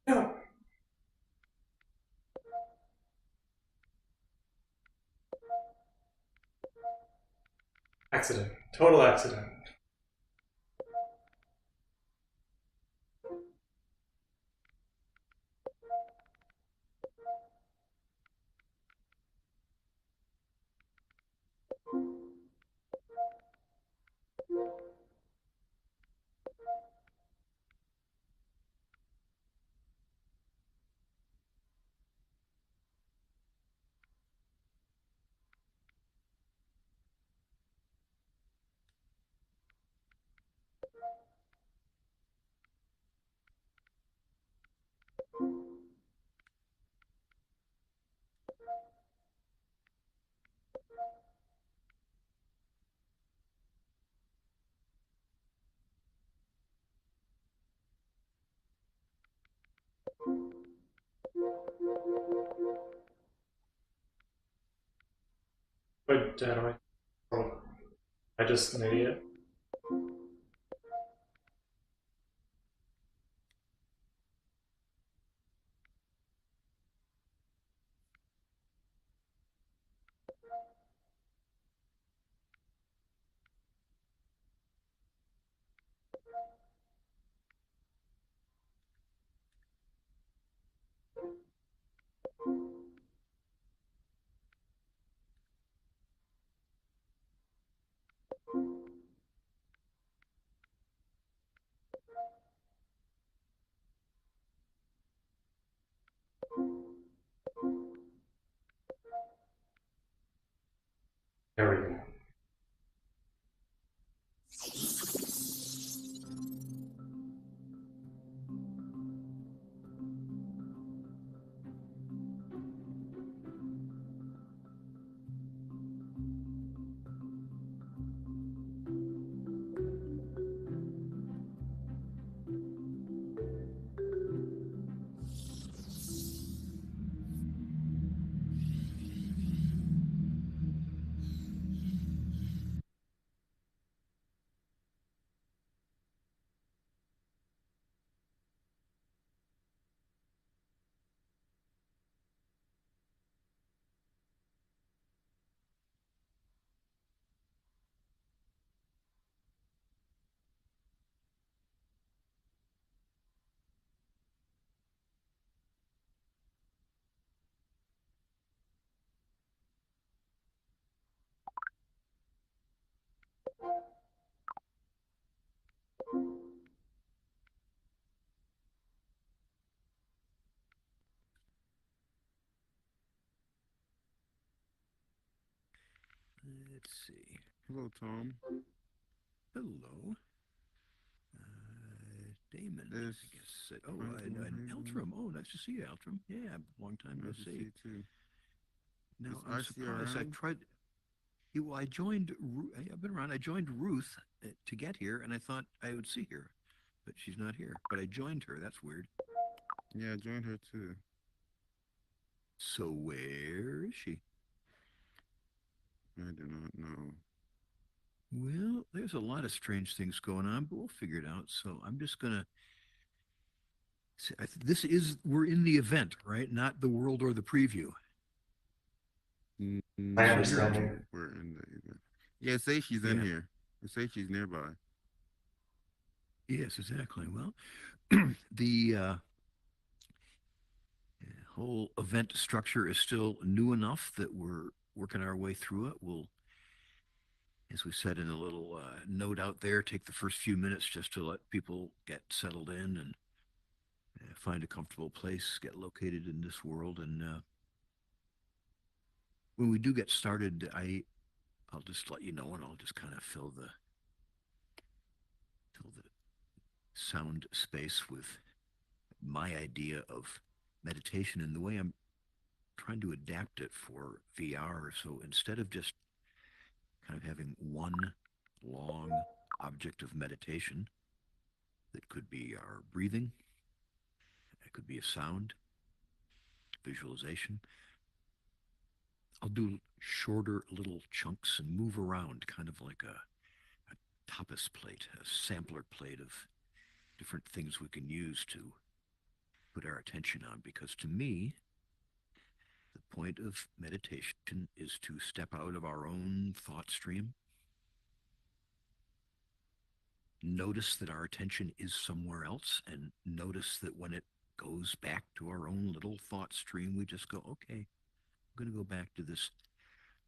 No. Accident. Total accident. But Dad, I just an idiot. There we go. Let's see. Hello, Tom. Hello, Damon. This I guess. Oh, Franklin and Hayden. Eltram. Oh, nice to see you, Eltram. Yeah, long time no Nice to see see. you too. Is Now I'm Icy surprised. I around? tried. Well, I joined. I've been around. I joined Ruth to get here, and I thought I would see her, but she's not here. But I joined her. That's weird. Yeah, I joined her too. So where is she? I do not know. Well, there's a lot of strange things going on, but we'll figure it out. So I'm just gonna. This is we're in the event, right? Not the world or the preview. My So you're in. understanding. No, we're in the event. Yeah, say she's in Yeah. here. Say she's nearby. Yes, exactly. Well, the whole event structure is still new enough that we're working our way through it. We'll, as we said in a little note out there, take the first few minutes just to let people get settled in and find a comfortable place, get located in this world. And when we do get started, I'll just let you know, and I'll just kind of fill the sound space with my idea of meditation and the way I'm trying to adapt it for VR. So instead of just kind of having one long object of meditation that could be our breathing, it could be a sound, visualization, I'll do shorter little chunks and move around, kind of like a tapas plate, a sampler plate of different things we can use to put our attention on. Because to me, the point of meditation is to step out of our own thought stream, notice that our attention is somewhere else, and notice that when it goes back to our own little thought stream, we just go, okay, I'm going to go back to this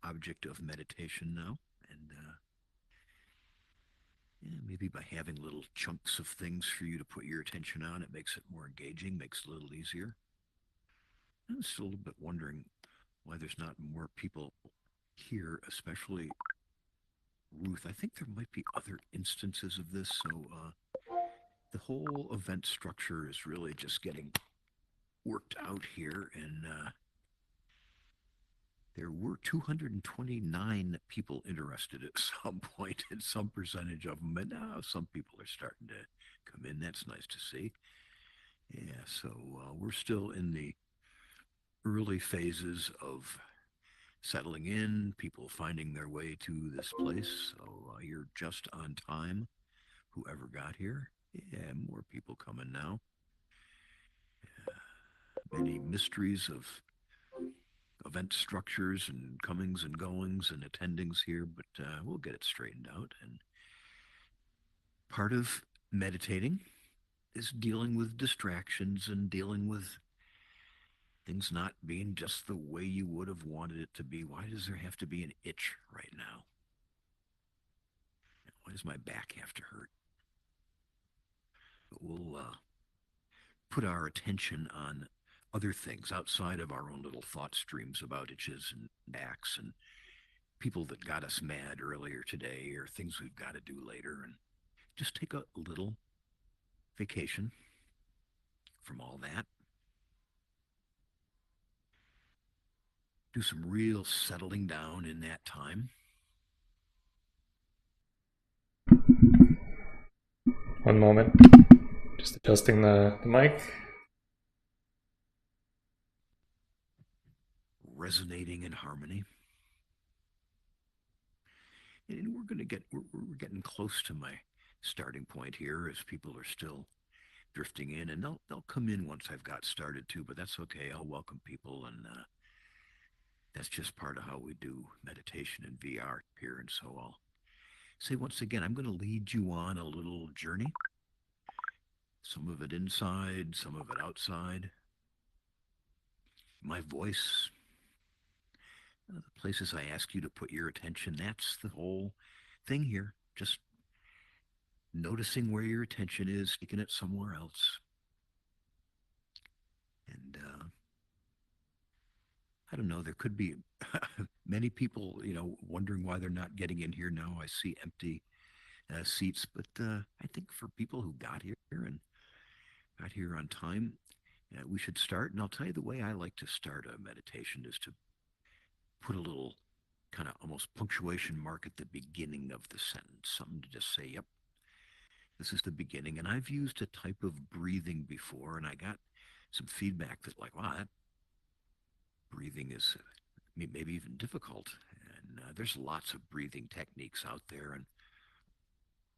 object of meditation now. And yeah, maybe by having little chunks of things for you to put your attention on, it makes it more engaging, makes it a little easier. I'm still a little bit wondering why there's not more people here, especially Ruth. I think there might be other instances of this. So the whole event structure is really just getting worked out here. And there were 229 people interested at some point, and some percentage of them. And now some people are starting to come in. That's nice to see. Yeah, so we're still in the early phases of settling in, people finding their way to this place. So you're just on time, whoever got here. Yeah, more people coming now. Many mysteries of event structures and comings and goings and attendings here, but we'll get it straightened out. And part of meditating is dealing with distractions and dealing with things not being just the way you would have wanted it to be. Why does there have to be an itch right now? Why does my back have to hurt? But we'll put our attention on other things outside of our own little thought streams about itches and backs and people that got us mad earlier today or things we've got to do later, and just take a little vacation from all that. Do some real settling down in that time. One moment. Just adjusting the mic. Resonating in harmony. And we're getting close to my starting point here as people are still drifting in, and they'll come in once I've got started too. But that's okay. I'll welcome people, and that's just part of how we do meditation and VR here. And so I'll say once again, I'm going to lead you on a little journey. Some of it inside, some of it outside. My voice, the places I ask you to put your attention. That's the whole thing here. Just noticing where your attention is, taking it somewhere else. And I don't know, there could be many people, wondering why they're not getting in here now. I see empty seats, but I think for people who got here and got here on time, we should start. And I'll tell you the way I like to start a meditation is to put a little kind of almost punctuation mark at the beginning of the sentence, something to just say, yep, this is the beginning. And I've used a type of breathing before, and I got some feedback that, like, wow, that breathing is maybe even difficult. And there's lots of breathing techniques out there. And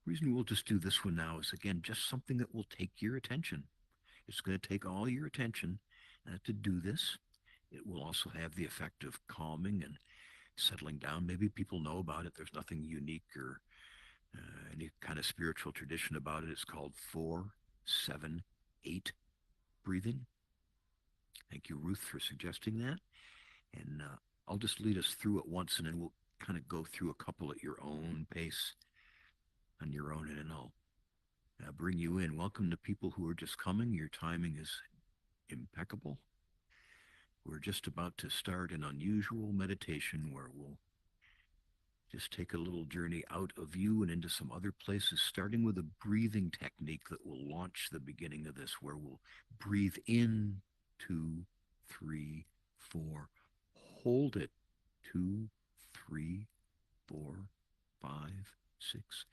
the reason we'll just do this one now is, again, just something that will take your attention. It's going to take all your attention to do this. It will also have the effect of calming and settling down. Maybe people know about it. There's nothing unique or any kind of spiritual tradition about it. It's called 4-7-8 breathing. Thank you, Ruth, for suggesting that. And I'll just lead us through it once, and then we'll kind of go through a couple at your own pace, on your own, and then I'll bring you in. Welcome to people who are just coming. Your timing is impeccable. We're just about to start an unusual meditation where we'll just take a little journey out of you and into some other places, starting with a breathing technique that will launch the beginning of this, where we'll breathe in 2, 3, 4, hold it 2, 3, 4, 5, 6,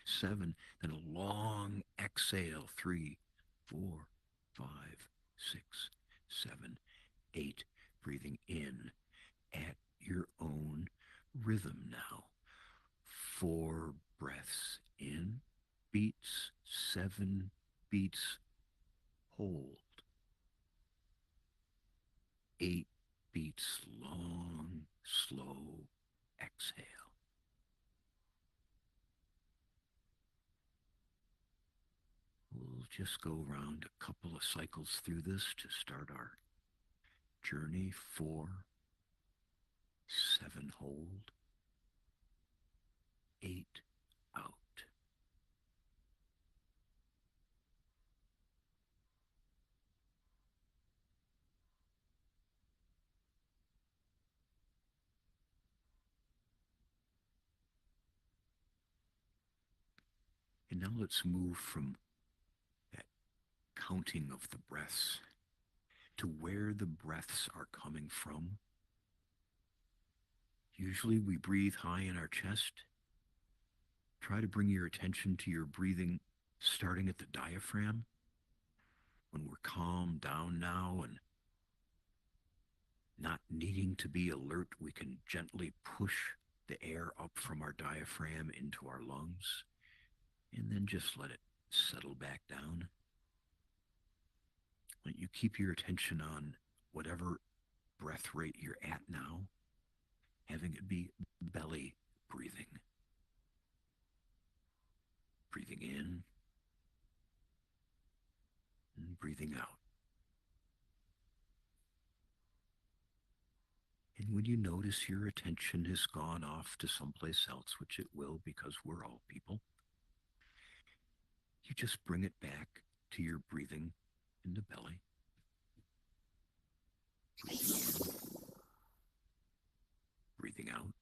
7, then a long exhale 3, 4, 5, 6, 7, 8, breathing in at your own rhythm now. 4 breaths in, beats, 7 beats, hold. 8 beats, long, slow exhale. We'll just go around a couple of cycles through this to start our journey. 4, 7, hold. 8, out. And now let's move from that counting of the breaths to where the breaths are coming from. Usually we breathe high in our chest. Try to bring your attention to your breathing starting at the diaphragm. When we're calmed down now and not needing to be alert, we can gently push the air up from our diaphragm into our lungs, and then just let it settle back down. Let you keep your attention on whatever breath rate you're at now, having it be belly breathing. Breathing in and breathing out. And when you notice your attention has gone off to someplace else, which it will because we're all people, you just bring it back to your breathing in the belly. Breathing in, breathing out.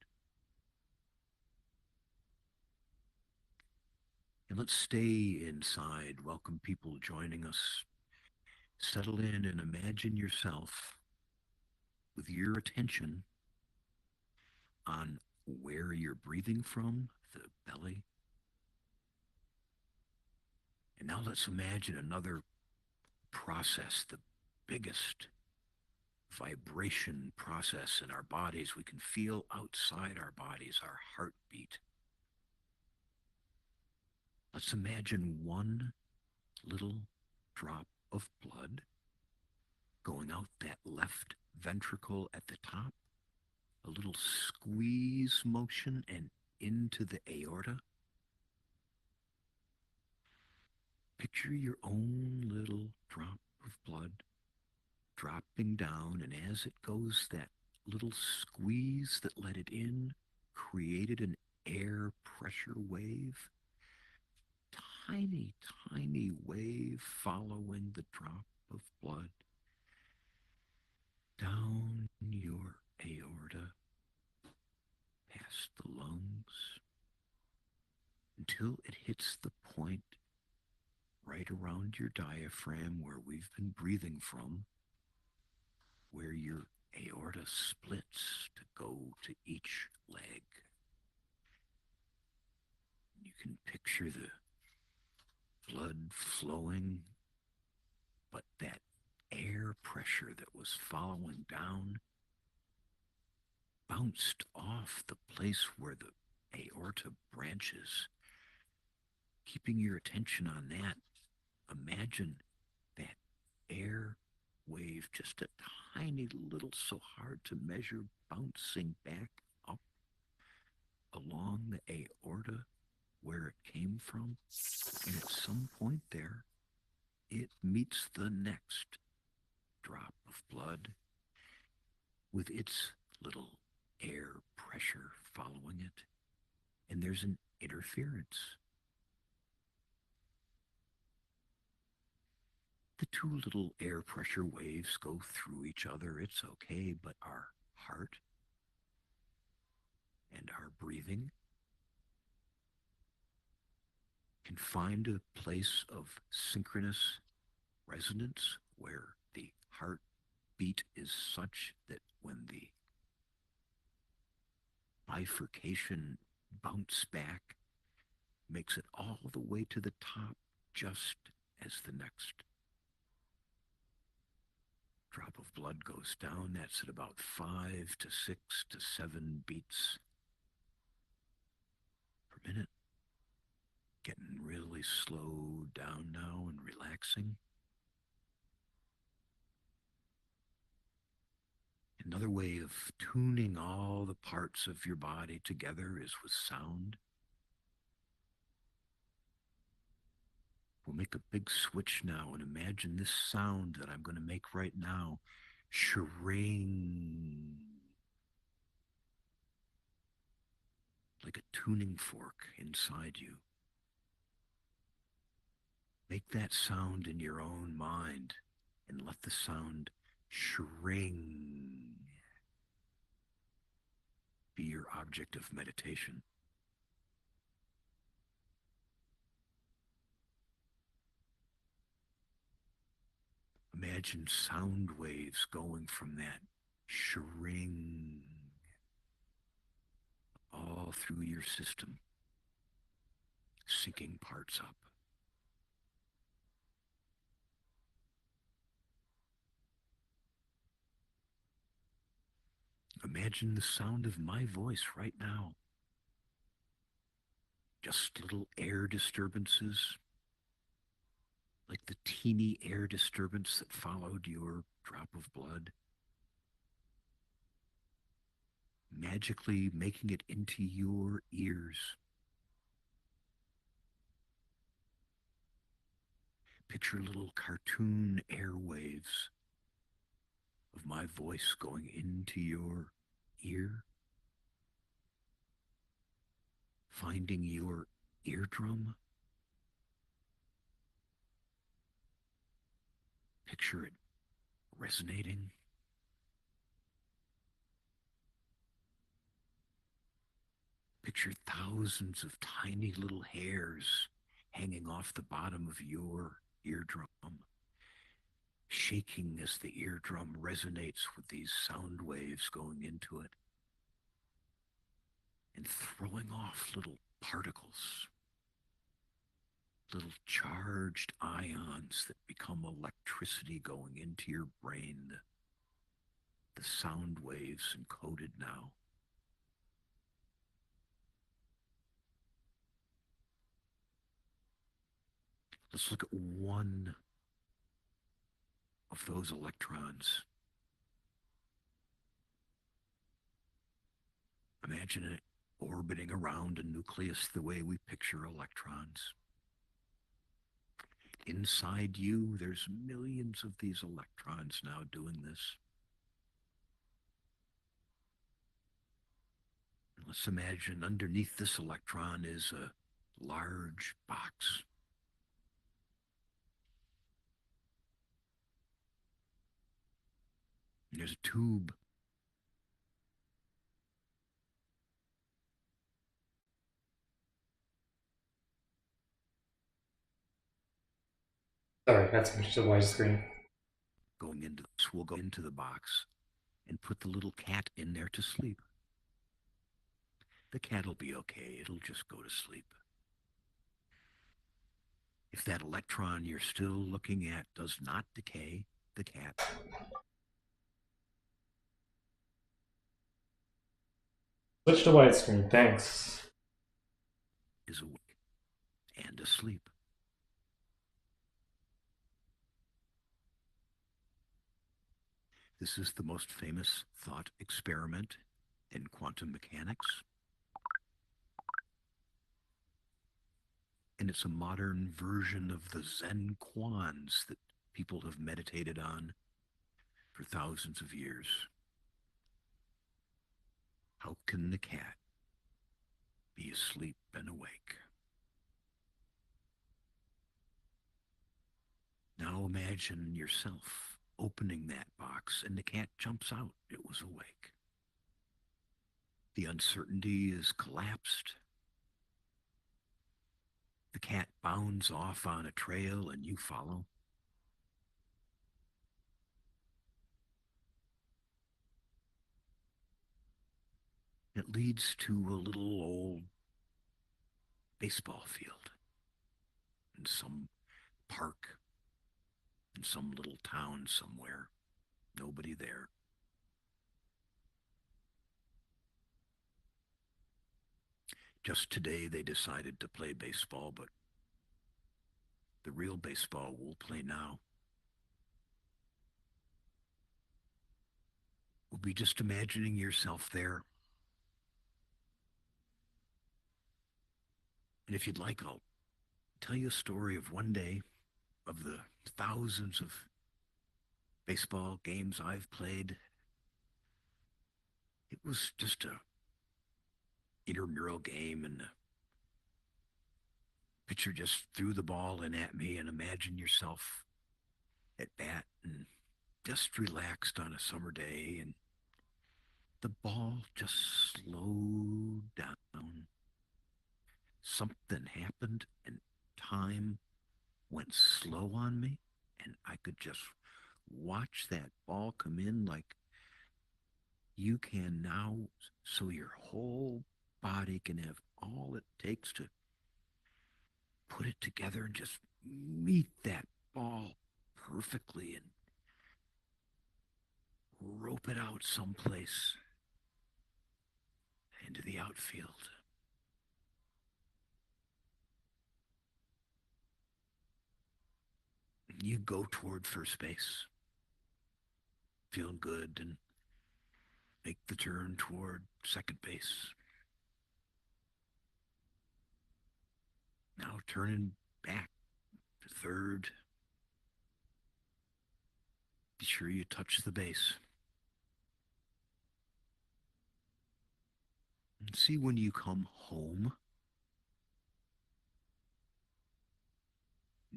And let's stay inside. Welcome people joining us. Settle in and imagine yourself with your attention on where you're breathing from, the belly. And now let's imagine another process, the biggest vibration process in our bodies. We can feel outside our bodies, our heartbeat. Let's imagine one little drop of blood going out that left ventricle at the top, a little squeeze motion and into the aorta. Picture your own little drop of blood dropping down, and as it goes, that little squeeze that let it in created an air pressure wave. tiny, tiny wave following the drop of blood down your aorta, past the lungs, until it hits the point right around your diaphragm where we've been breathing from, where your aorta splits to go to each leg. You can picture the blood flowing, but that air pressure that was following down bounced off the place where the aorta branches. Keeping your attention on that, imagine that air wave, just a tiny little, so hard to measure, bouncing back up along the aorta where it came from. And at some point there, it meets the next drop of blood with its little air pressure following it. And there's an interference. The two little air pressure waves go through each other. It's okay, but our heart and our breathing can find a place of synchronous resonance where the heartbeat is such that when the bifurcation bounce back makes it all the way to the top just as the next drop of blood goes down. That's at about 5 to 6 to 7 beats per minute. Getting really slow down now and relaxing. Another way of tuning all the parts of your body together is with sound. We'll make a big switch now and imagine this sound that I'm going to make right now. Shring. Like a tuning fork inside you. Make that sound in your own mind and let the sound shring be your object of meditation. Imagine sound waves going from that shring all through your system, syncing parts up. Imagine the sound of my voice right now. Just little air disturbances, like the teeny air disturbance that followed your drop of blood. Magically making it into your ears. Picture little cartoon airwaves of my voice going into your ear, finding your eardrum. Picture it resonating. Picture thousands of tiny little hairs hanging off the bottom of your eardrum, shaking as the eardrum resonates with these sound waves going into it, and throwing off little particles, little charged ions that become electricity going into your brain. The sound waves encoded now. Let's look at one of those electrons. Imagine it orbiting around a nucleus the way we picture electrons. Inside you, there's millions of these electrons now doing this. Let's imagine underneath this electron is a large box There's a tube. Sorry, that's much too wide screen. Going into this, we'll go into the box and put the little cat in there to sleep. The cat'll be okay. It'll just go to sleep. If that electron you're still looking at does not decay, the cat Switch to widescreen, thanks. is awake and asleep. This is the most famous thought experiment in quantum mechanics. And it's a modern version of the Zen koans that people have meditated on for thousands of years. How can the cat be asleep and awake? Now imagine yourself opening that box and the cat jumps out. It was awake. The uncertainty is collapsed. The cat bounds off on a trail and you follow. It leads to a little old baseball field in some park in some little town somewhere. Nobody there. Just today they decided to play baseball, but the real baseball we'll play now will be just imagining yourself there. And if you'd like, I'll tell you a story of one day of the thousands of baseball games I've played. It was just a intramural game, and the pitcher just threw the ball in at me, and imagine yourself at bat and just relaxed on a summer day, and the ball just slowed down. Something happened, and time went slow on me, and I could just watch that ball come in like you can now, so your whole body can have all it takes to put it together and just meet that ball perfectly and rope it out someplace into the outfield. You go toward first base, feeling good, and make the turn toward second base. Now turning back to third. Be sure you touch the base. And see when you come home.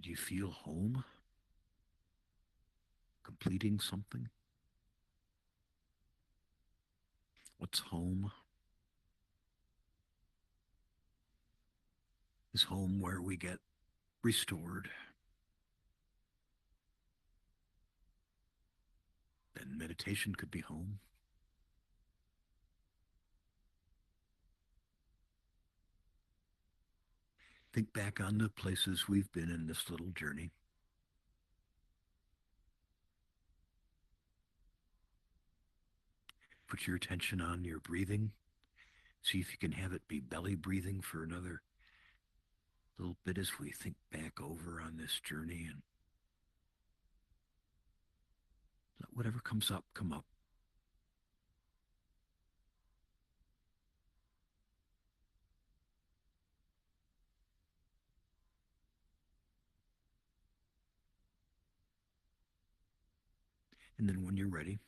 Do you feel home? Completing something? What's home? Is home where we get restored. Then meditation could be home. Think back on the places we've been in this little journey. Put your attention on your breathing. See if you can have it be belly breathing for another little bit as we think back over on this journey, and let whatever comes up come up. And then when you're ready,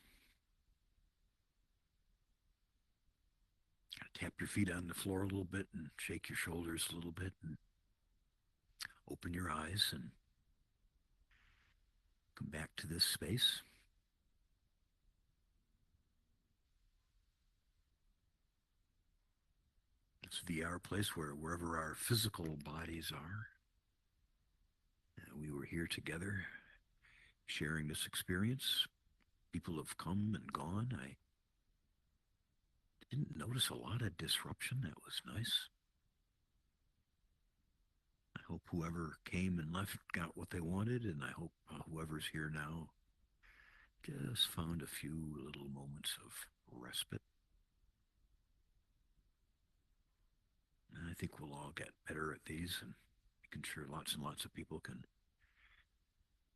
tap your feet on the floor a little bit and shake your shoulders a little bit and open your eyes and come back to this space. this VR place where wherever our physical bodies are, we were here together sharing this experience. People have come and gone. I didn't notice a lot of disruption. That was nice. I hope whoever came and left got what they wanted, and I hope whoever's here now just found a few little moments of respite. And I think we'll all get better at these, and I'm sure lots and lots of people can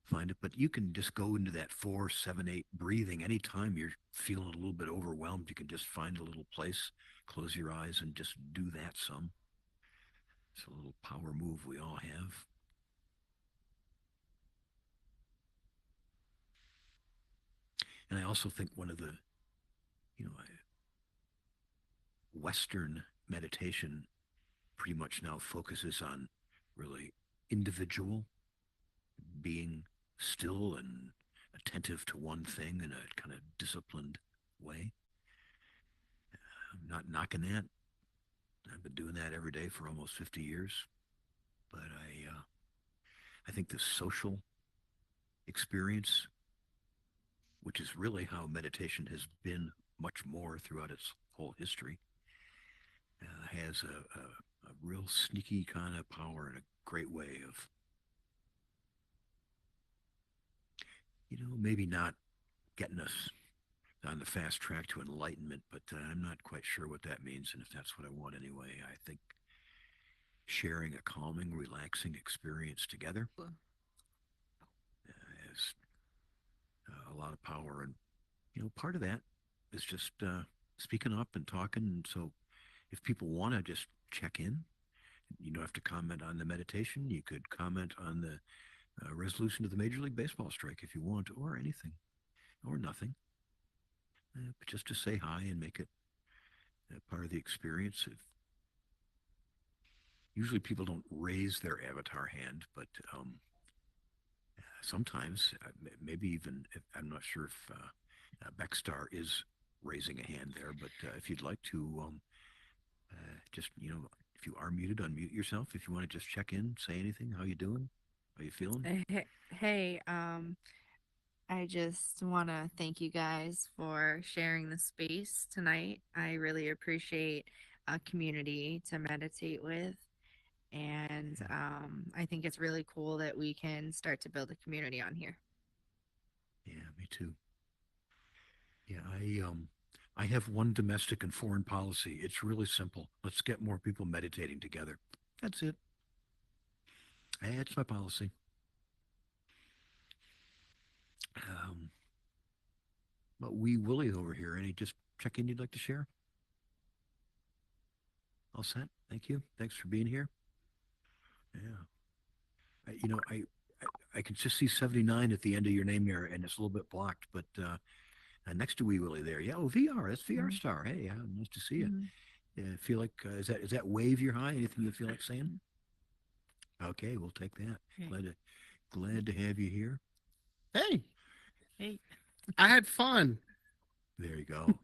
find it. But you can just go into that 4, 7, 8 breathing anytime you're feeling a little bit overwhelmed. You can just find a little place, close your eyes, and just do that some. It's a little power move we all have. And I also think one of the, you know, Western meditation pretty much now focuses on really individual being still and attentive to one thing in a kind of disciplined way. I'm not knocking that. I've been doing that every day for almost 50 years. But I think the social experience, which is really how meditation has been much more throughout its whole history, has a real sneaky kind of power and a great way of, maybe not getting us on the fast track to enlightenment, but I'm not quite sure what that means and if that's what I want anyway. I think sharing a calming, relaxing experience together has a lot of power. And, part of that is just speaking up and talking. And so if people want to just check in, you don't have to comment on the meditation. You could comment on the resolution of the Major League Baseball strike if you want, or anything, or nothing. But just to say hi and make it part of the experience. Usually people don't raise their avatar hand, but sometimes, maybe even, if, I'm not sure if Beckstar is raising a hand there, but if you'd like to just, if you are muted, unmute yourself. If you want to just check in, say anything, how you doing? How you feeling? Hey, I just want to thank you guys for sharing the space tonight. I really appreciate a community to meditate with. And I think it's really cool that we can start to build a community on here. Yeah, me too. Yeah, I have one domestic and foreign policy. It's really simple. Let's get more people meditating together. That's it. That's my policy. Um, but Wee Willie over here, any just check in you'd like to share? All set. Thank you. Thanks for being here. Yeah. I can just see 79 at the end of your name here, and it's a little bit blocked, but next to Wee Willie there. Yeah, oh, VR. That's VR Mhm. Star. Hey, yeah, nice to see you. Mhm. Yeah, feel like is that wave your high? Anything you feel like saying? Okay, we'll take that. Okay. Glad to have you here. Hey, Hey. I had fun. There you go.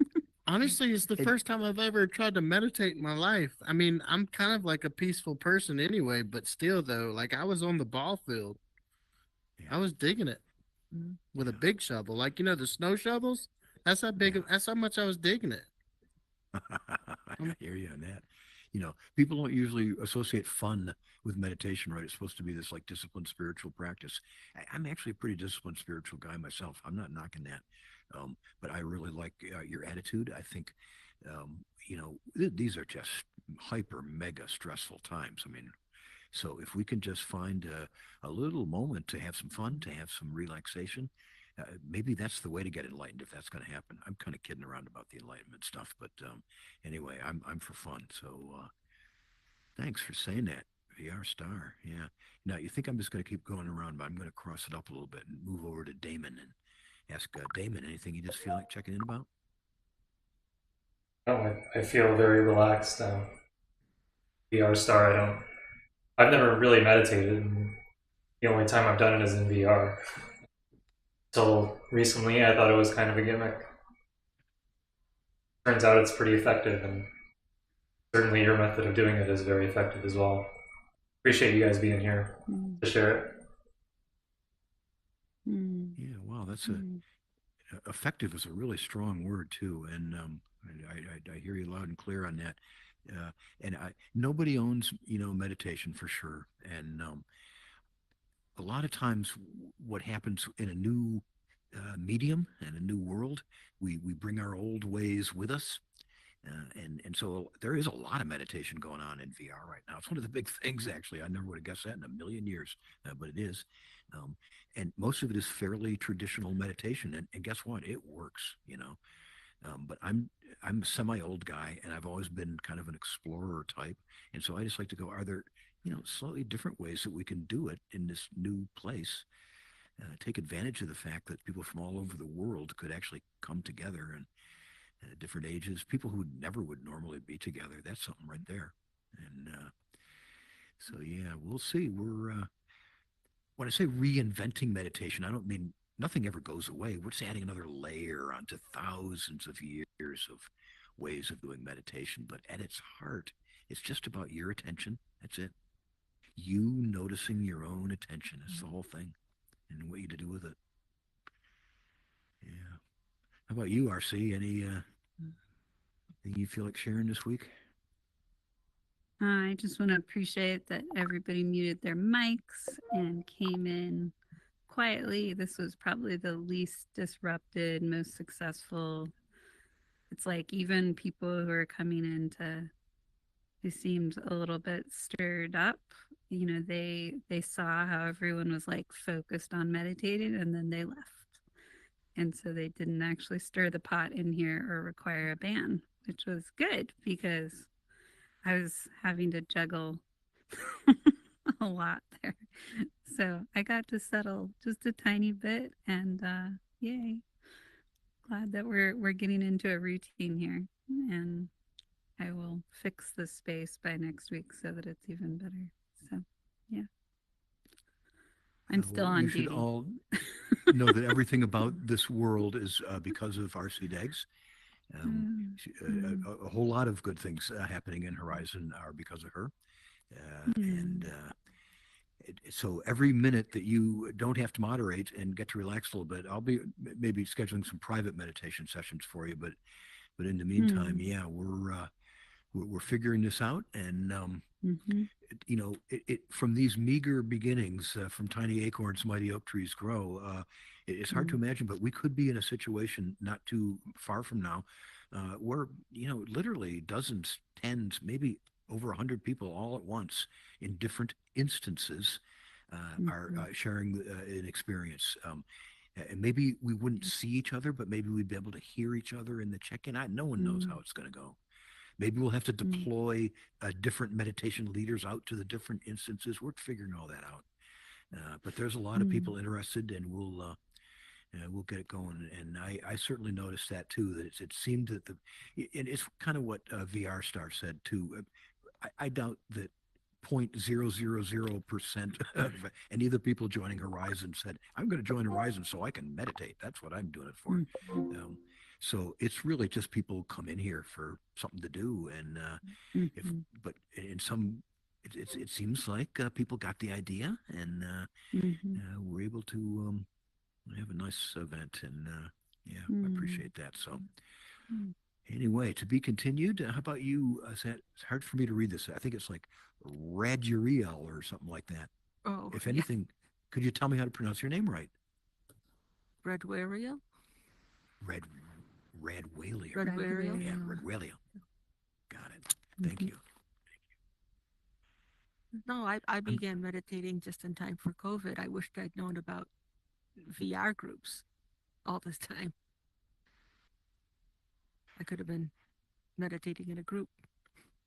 Honestly, it's the And- first time I've ever tried to meditate in my life. I mean, I'm kind of like a peaceful person anyway, but still, though, like I was on the ball field. I Yeah, was digging it with a yeah, big shovel, like the snow shovels. That's how big. yeah. That's how much I was digging it. I hear you on that. People don't usually associate fun with meditation, right? It's supposed to be this like disciplined spiritual practice. I'm actually a pretty disciplined spiritual guy myself. I'm not knocking that. But I really like your attitude. I think, these are just hyper mega stressful times. I mean, so if we can just find a little moment to have some fun, to have some relaxation, maybe that's the way to get enlightened if that's going to happen. I'm kind of kidding around about the enlightenment stuff, but anyway, I'm for fun. So thanks for saying that, VR Star. Yeah. Now you think I'm just going to keep going around, but I'm going to cross it up a little bit and move over to Damon and ask Damon anything you just feel like checking in about. No, I feel very relaxed. VR Star, I've never really meditated, and the only time I've done it is in VR. Until recently, I thought it was kind of a gimmick. Turns out it's pretty effective, and certainly your method of doing it is very effective as well. Appreciate you guys being here to share it. Yeah, wow, that's a effective is a really strong word too, and I hear you loud and clear on that. And nobody owns meditation for sure, and a lot of times what happens in a new medium and a new world, we bring our old ways with us. And so there is a lot of meditation going on in VR right now. It's one of the big things, actually. I never would have guessed that in a million years, but it is. Um, and most of it is fairly traditional meditation. And guess what? It works, you know. But I'm a semi-old guy, and I've always been kind of an explorer type. And so I just like to go, are there, slightly different ways that we can do it in this new place? Take advantage of the fact that people from all over the world could actually come together and different ages, people who never would normally be together. That's something right there. And so, yeah, we'll see. When I say reinventing meditation, I don't mean nothing ever goes away. We're just adding another layer onto thousands of years of ways of doing meditation. But at its heart, it's just about your attention. That's it. You noticing your own attention is the whole thing and what you to do with it. Yeah. How about you, RC? Any thing you feel like sharing this week? I just want to appreciate that everybody muted their mics and came in quietly. This was probably the least disrupted, most successful. It's like even people who are coming in who seemed a little bit stirred up, they saw how everyone was like focused on meditating and then they left. And so they didn't actually stir the pot in here or require a ban, which was good because I was having to juggle a lot there. So I got to settle just a tiny bit and yay. Glad that we're getting into a routine here. And I will fix the space by next week so that it's even better. So yeah. I'm still on You should duty. all know that everything about this world is because of R.C. Deggs. A whole lot of good things happening in Horizon are because of her. And so every minute that you don't have to moderate and get to relax a little bit, I'll be maybe scheduling some private meditation sessions for you. But in the meantime, yeah, we're figuring this out, and from these meager beginnings, from tiny acorns, mighty oak trees grow. It's hard to imagine, but we could be in a situation not too far from now, where literally dozens, tens, maybe over 100 people all at once in different instances are sharing an experience. And maybe we wouldn't see each other, but maybe we'd be able to hear each other in the check-in. No one knows how it's going to go. Maybe we'll have to deploy different meditation leaders out to the different instances. We're figuring all that out. But there's a lot of people interested, and we'll get it going. And I certainly noticed that too. That it seemed that and it's kind of what VR Star said too. I doubt that 0.000% of any of the people joining Horizon said, I'm going to join Horizon so I can meditate. That's what I'm doing it for. So it's really just people come in here for something to do. And but in some, it seems like people got the idea, and we're able to have a nice event. And yeah, I appreciate that. So anyway, to be continued. How about you? It's hard for me to read this. I think it's like Raduriel or something like that. Oh, If anything, could you tell me how to pronounce your name right? Redwariel? Radwalia. Redwariel? Yeah, Redwalia. Got it. Thank you. No, I began meditating just in time for COVID. I wished I'd known about VR groups all this time. I could have been meditating in a group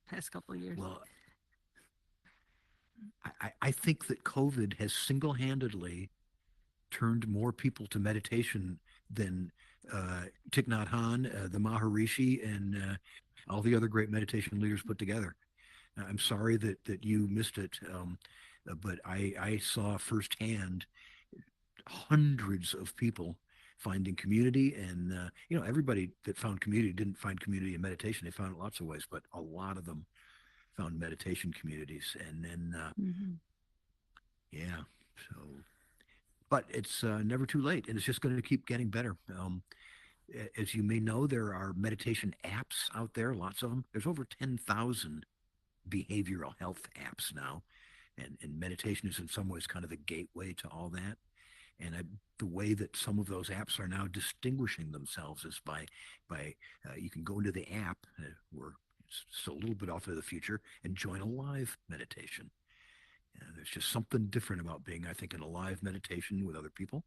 past couple of years. Well, I think that COVID has single-handedly turned more people to meditation than Thich Nhat Hanh, the Maharishi, and all the other great meditation leaders put together. I'm sorry that you missed it, but I saw firsthand hundreds of people finding community. And, everybody that found community didn't find community in meditation. They found it lots of ways, but a lot of them found meditation communities. And then, Mhm. yeah, so, but it's never too late, and it's just going to keep getting better. As you may know, there are meditation apps out there, lots of them. There's over 10,000 behavioral health apps now. And meditation is in some ways kind of the gateway to all that. And the way that some of those apps are now distinguishing themselves is by you can go into the app, we're still a little bit off into the future, and join a live meditation. There's just something different about being, I think, in a live meditation with other people.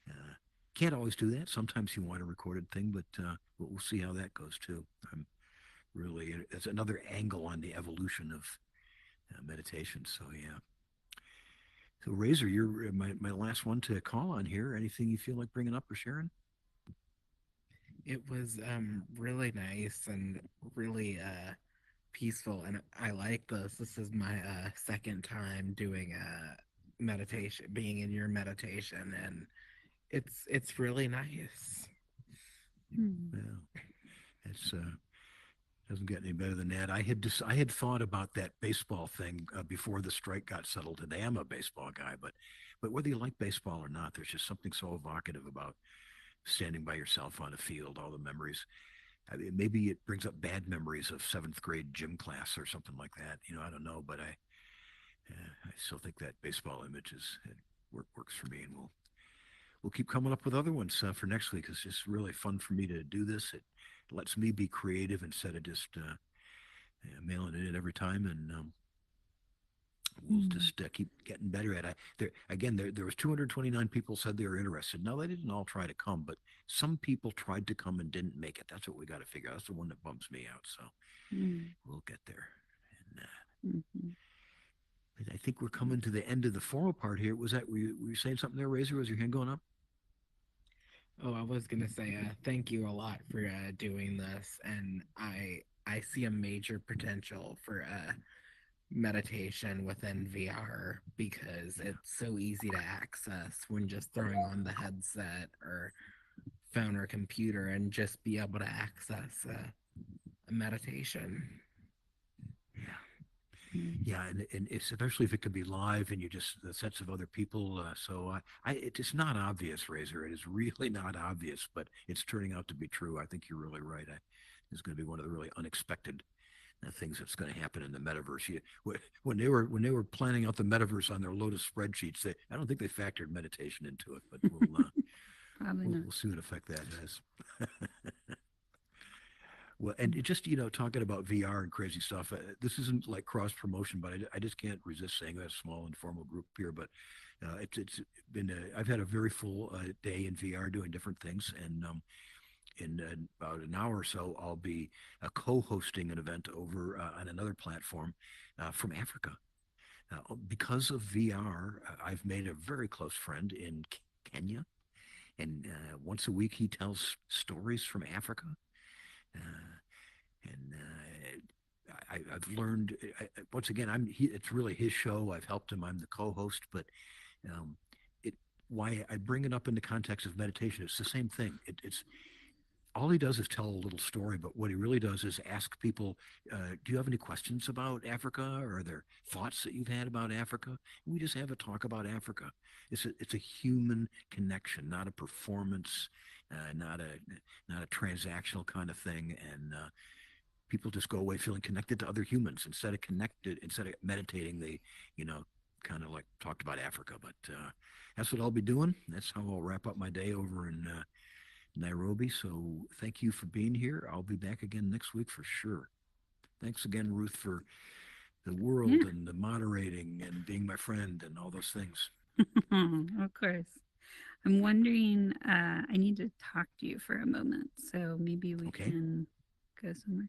Uh, can't always do that. Sometimes you want a recorded thing, but we'll see how that goes too. I'm really, it's another angle on the evolution of meditation. So yeah. So Razor, you're my last one to call on here. Anything you feel like bringing up or sharing? It was really nice and really peaceful, and I like this. This is my second time doing meditation, being in your meditation, and it's really nice. Hmm. Yeah, it's doesn't get any better than that. I had thought about that baseball thing before the strike got settled today. I'm a baseball guy, but whether you like baseball or not, there's just something so evocative about standing by yourself on a field, all the memories. I mean, maybe it brings up bad memories of seventh grade gym class or something like that. I don't know, but I still think that baseball image works for me, and we'll keep coming up with other ones for next week. It's just really fun for me to do this. It lets me be creative instead of just mailing it in every time, and we'll just keep getting better at it. There was 229 people said they were interested. Now they didn't all try to come, but some people tried to come and didn't make it. That's what we got to figure out. That's the one that bumps me out. So we'll get there. And I think we're coming to the end of the formal part here. Were you saying something there, Razor? Was your hand going up? Oh, I was gonna say thank you a lot for doing this, and I see a major potential for meditation within VR because it's so easy to access when just throwing on the headset or phone or computer and just be able to access a meditation. Yeah, and it's, especially if it could be live and you just the sets of other people. So it's not obvious, Razor. It is really not obvious, but it's turning out to be true. I think you're really right. It's going to be one of the really unexpected things that's going to happen in the metaverse. When they were planning out the metaverse on their Lotus spreadsheets, I don't think they factored meditation into it. But Probably not. we'll see what effect that has. Well, and it just, talking about VR and crazy stuff, this isn't like cross promotion, but I just can't resist saying that small informal group here. But it's been, I've had a very full day in VR doing different things. And in about an hour or so, I'll be co-hosting an event over on another platform from Africa. Because of VR, I've made a very close friend in Kenya. And once a week, he tells stories from Africa. And I've learned once again. It's really his show. I've helped him. I'm the co-host, but it why I bring it up in the context of meditation. It's the same thing. It's all he does is tell a little story, but what he really does is ask people, do you have any questions about Africa? Or are there thoughts that you've had about Africa? And we just have a talk about Africa. It's a human connection, not a performance, not a transactional kind of thing. And people just go away feeling connected to other humans instead of meditating. They, kind of like talked about Africa. But that's what I'll be doing. That's how I'll wrap up my day over in Nairobi. So thank you for being here. I'll be back again next week for sure. Thanks again, Ruth, for the world and the moderating and being my friend and all those things. Of course. I'm wondering, I need to talk to you for a moment. So maybe we can go somewhere.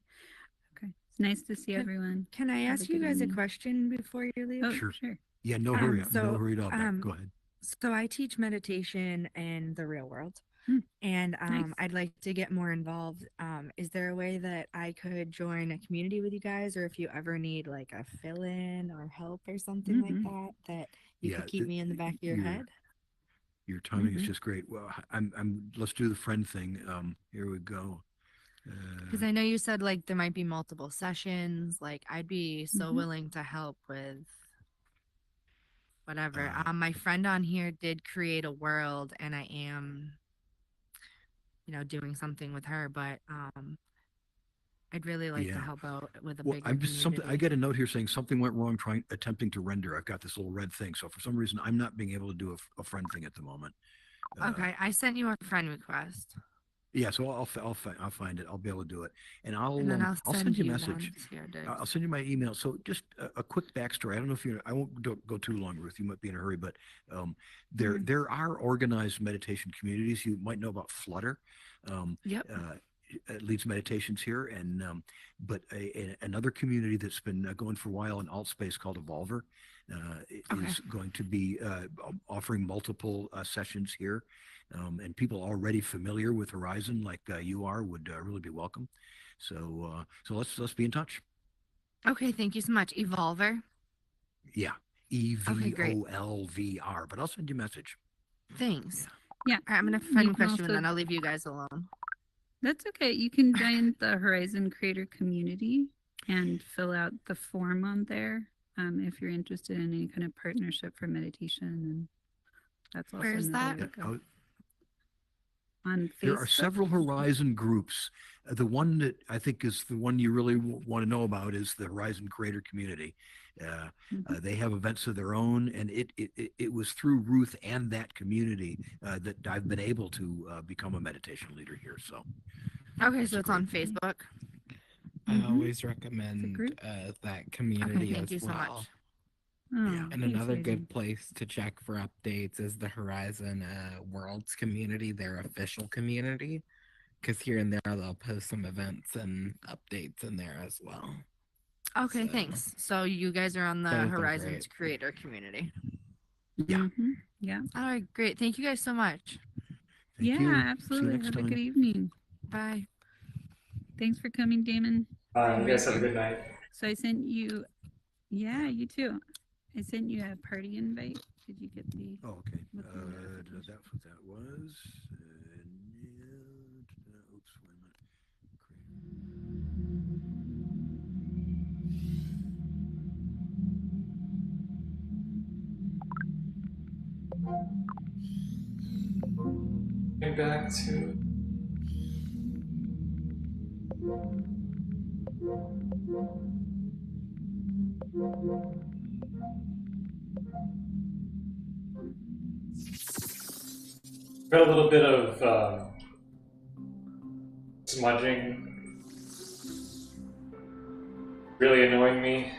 Okay. It's nice to see everyone. Can I Have ask a you good guys a evening. question before you leave? Oh, sure. Yeah, no hurry up. No hurry at all. Go ahead. So I teach meditation in the real world. And Nice. I'd like to get more involved. Is there a way that I could join a community with you guys, or if you ever need like a fill-in or help or something like that, that you could keep me in the back of your head? Your timing is Mhm. just great. Well, let's do the friend thing. Here we go. Because I know you said like there might be multiple sessions. Like I'd be so Mhm. willing to help with whatever. Uh, My friend on here did create a world, and I am, doing something with her. But I'd really like to yeah. help out with a Well, bigger I'm just something. I community. get a note here saying something went wrong attempting to render. I've got this little red thing. So for some reason, I'm not being able to do a friend thing at the moment. Uh, Okay, I sent you a friend request, yeah, so I'll find it. I'll be able to do it, and and then I'll I'll send send you a you message. one here, I'll Diggs. send you my email. So just a quick backstory. I don't know if you. I won't go too long, Ruth. You might be in a hurry, but um, Mm. there are organized meditation communities. You might know about Flutter. Um, Yep. leads meditations here, and but another community that's been going for a while in alt space called Evolver Okay. is going to be offering multiple sessions here, and people already familiar with Horizon, like you are, would really be welcome. So let's be in touch. Okay. Thank you so much, Evolver. Yeah, Okay, great. EVOLVR. But I'll send you a message. Thanks. Yeah. All right, I'm gonna You friend can request you, and also, then I'll leave you guys alone. that's okay. You can join the Horizon Creator Community and fill out the form on there if you're interested in any kind of partnership for meditation. And that's also Where's another that? way Yeah, to go. On there are Facebook. several Horizon groups. The one that I think is the one you really want to know about is the Horizon Creator Community. They have events of their own, and it was through Ruth and that community that I've been able to become a meditation leader here. So Okay, it's so a it's great. on Facebook. I Mhm. always It's a recommend group. that Okay, community thank as you so well. much. Yeah. Oh, And thanks, another Hazen. good place to check for updates is the Horizon Worlds community, their official community, because here and there they'll post some events and updates in there as well. Okay, So thanks. So you guys are on the both are Horizons great. creator community. Yeah. Yeah. All right, great. Thank you guys so much. Thank Yeah, you. See you absolutely. next Have a time. good evening. Bye. Thanks for coming, Damon You and guys have a Michael. good night. So I sent you, yeah, you too. I sent you a party invite. Did you get the Oh, okay. what the notification? That's what that was. Oops, wait a minute. Getting back to got a little bit of smudging, really annoying me.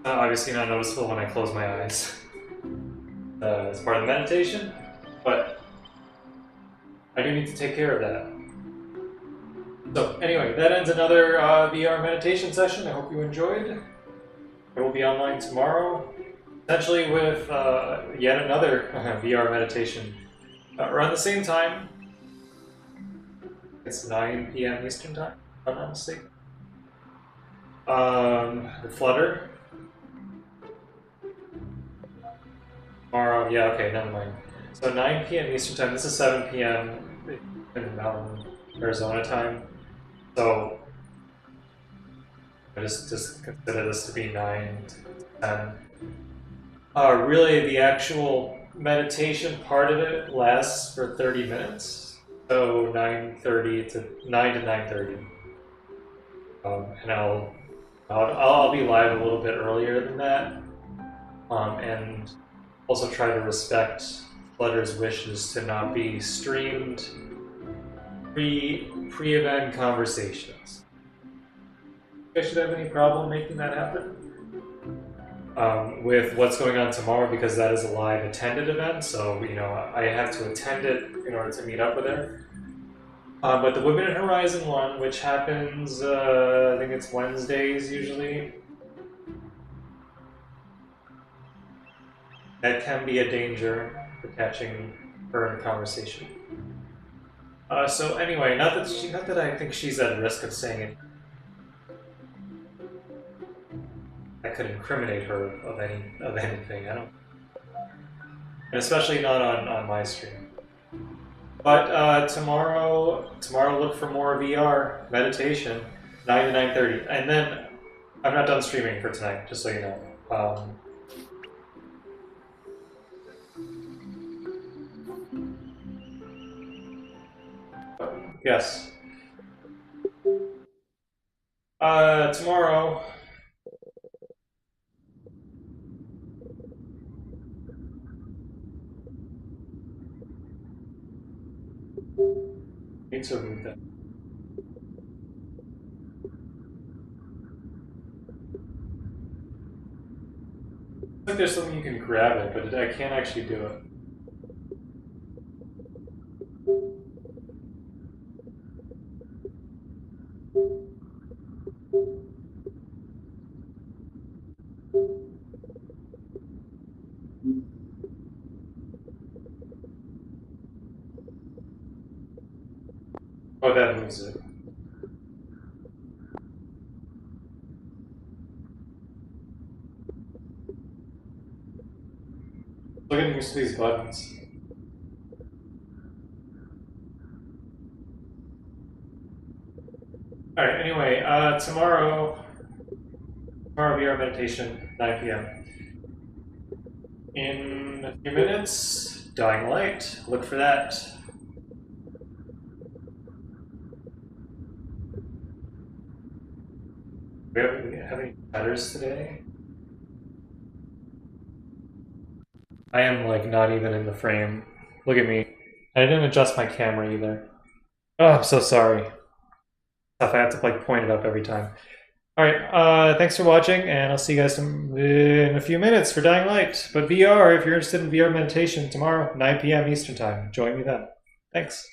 Obviously not noticeable when I close my eyes. It's part of the meditation, but I do need to take care of that. So anyway, that ends another VR meditation session. I hope you enjoyed. I will be online tomorrow, potentially with yet another VR meditation around the same time. It's 9 p.m. Eastern time, if I'm not mistaken. Flutter. Tomorrow, yeah, okay, never mind. So 9 p.m. Eastern time. This is 7 p.m. in Mountain, Arizona time. So I just consider this to be 9 to 10. Really, the actual meditation part of it lasts for 30 minutes. So 9:30 to 9:30. And I'll be live a little bit earlier than that, and also try to respect Flutter's wishes to not be streamed pre-event conversations. You guys should have any problem making that happen with what's going on tomorrow, because that is a live attended event. So I have to attend it in order to meet up with her. But the Women in Horizon one, which happens, I think it's Wednesdays usually, that can be a danger for catching her in a conversation. So anyway, not that I think she's at risk of saying it that could incriminate her of anything. I don't. and especially not on my stream. But tomorrow look for more VR meditation, 9 to 9:30, and then I'm not done streaming for tonight, just so you know. Yes. Tomorrow. Need to remove that. Looks like there's something you can grab it, but I can't actually do it. Oh, that moves it. Look at used to these buttons. Alright, anyway, tomorrow VR meditation, 9 p.m. In a few minutes, Dying Light. Look for that. Do we have any chatters today? I am like not even in the frame. Look at me. I didn't adjust my camera either. Oh, I'm so sorry. Stuff I have to like point it up every time. Alright, thanks for watching, and I'll see you guys in a few minutes for Dying Light. But VR, if you're interested in VR meditation, tomorrow, 9 p.m. Eastern Time. Join me then. Thanks.